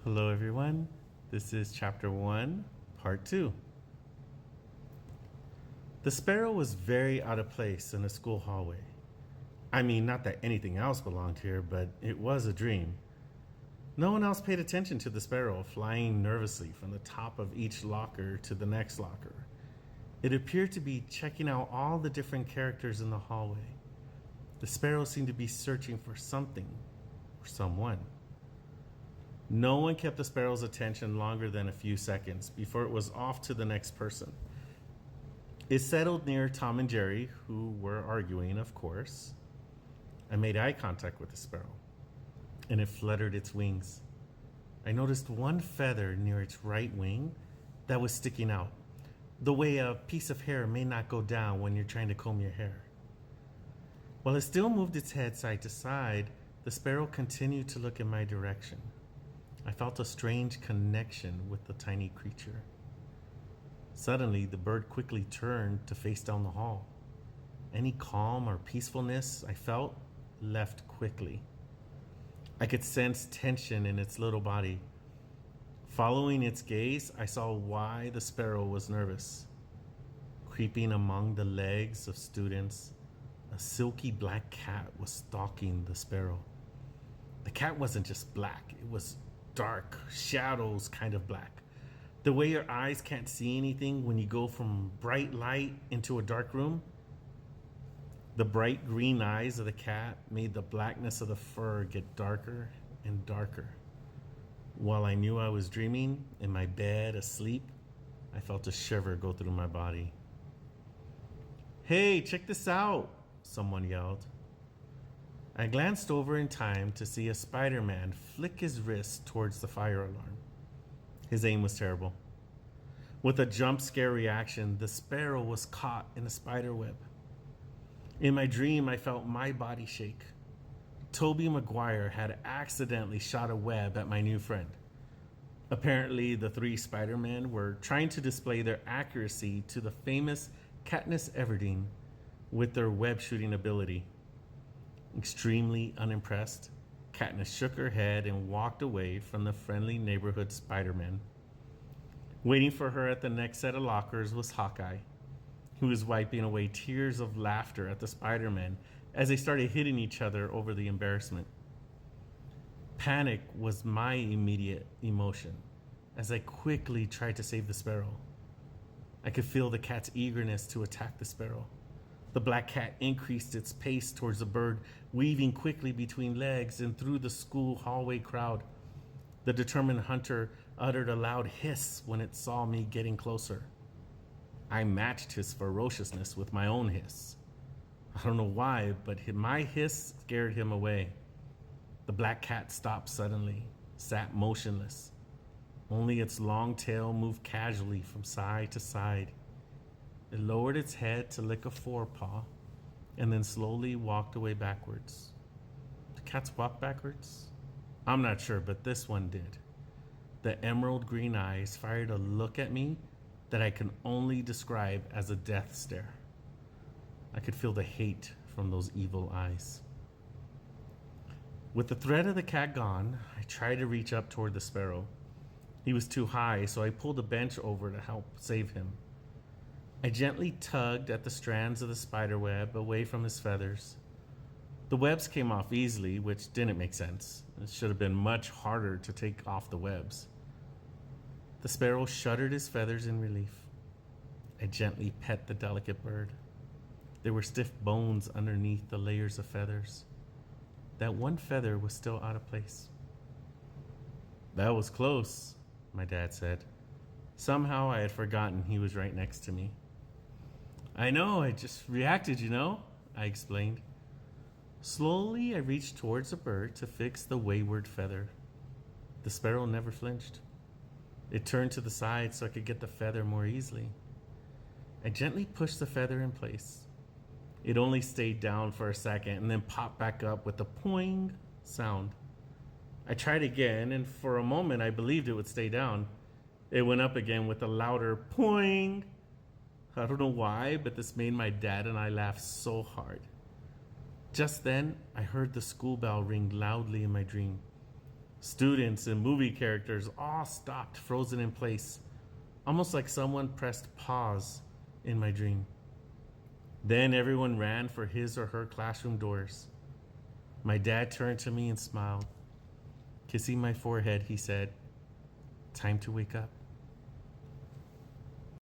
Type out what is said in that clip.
Hello, everyone. This is Chapter 1, Part 2. The sparrow was very out of place in the school hallway. I mean, not that anything else belonged here, but it was a dream. No one else paid attention to the sparrow flying nervously from the top of each locker to the next locker. It appeared to be checking out all the different characters in the hallway. The sparrow seemed to be searching for something or someone. No one kept the sparrow's attention longer than a few seconds before it was off to the next person. It settled near Tom and Jerry, who were arguing, of course. I made eye contact with the sparrow, and it fluttered its wings. I noticed one feather near its right wing that was sticking out, the way a piece of hair may not go down when you're trying to comb your hair. While it still moved its head side to side, the sparrow continued to look in my direction. I felt a strange connection with the tiny creature. Suddenly, the bird quickly turned to face down the hall. Any calm or peacefulness I felt left quickly. I could sense tension in its little body. Following its gaze, I saw why the sparrow was nervous. Creeping among the legs of students, a silky black cat was stalking the sparrow. The cat wasn't just black, it was dark, shadows kind of black. The way your eyes can't see anything when you go from bright light into a dark room. The bright green eyes of the cat made the blackness of the fur get darker and darker. While I knew I was dreaming, in my bed, asleep, I felt a shiver go through my body. "Hey, check this out," someone yelled. I glanced over in time to see a Spider-Man flick his wrist towards the fire alarm. His aim was terrible. With a jump scare reaction, the sparrow was caught in a spider web. In my dream, I felt my body shake. Tobey Maguire had accidentally shot a web at my new friend. Apparently, the three Spider-Men were trying to display their accuracy to the famous Katniss Everdeen with their web shooting ability. Extremely unimpressed, Katniss shook her head and walked away from the friendly neighborhood Spider-Man. Waiting for her at the next set of lockers was Hawkeye, who was wiping away tears of laughter at the Spider-Men as they started hitting each other over the embarrassment. Panic was my immediate emotion as I quickly tried to save the sparrow. I could feel the cat's eagerness to attack the sparrow. The black cat increased its pace towards the bird, weaving quickly between legs and through the school hallway crowd. The determined hunter uttered a loud hiss when it saw me getting closer. I matched his ferociousness with my own hiss. I don't know why, but my hiss scared him away. The black cat stopped suddenly, sat motionless. Only its long tail moved casually from side to side. It lowered its head to lick a forepaw and then slowly walked away backwards. Do cats walk backwards? I'm not sure, but this one did. The emerald green eyes fired a look at me that I can only describe as a death stare. I could feel the hate from those evil eyes. With the threat of the cat gone, I tried to reach up toward the sparrow. He was too high, so I pulled a bench over to help save him. I gently tugged at the strands of the spider web away from his feathers. The webs came off easily, which didn't make sense. It should have been much harder to take off the webs. The sparrow shuddered his feathers in relief. I gently pet the delicate bird. There were stiff bones underneath the layers of feathers. That one feather was still out of place. "That was close," my dad said. Somehow I had forgotten he was right next to me. "I know, I just reacted, I explained. Slowly, I reached towards the bird to fix the wayward feather. The sparrow never flinched. It turned to the side so I could get the feather more easily. I gently pushed the feather in place. It only stayed down for a second and then popped back up with a poing sound. I tried again, and for a moment I believed it would stay down. It went up again with a louder poing. I don't know why, but this made my dad and I laugh so hard. Just then, I heard the school bell ring loudly in my dream. Students and movie characters all stopped, frozen in place, almost like someone pressed pause in my dream. Then everyone ran for his or her classroom doors. My dad turned to me and smiled. Kissing my forehead, he said, "Time to wake up."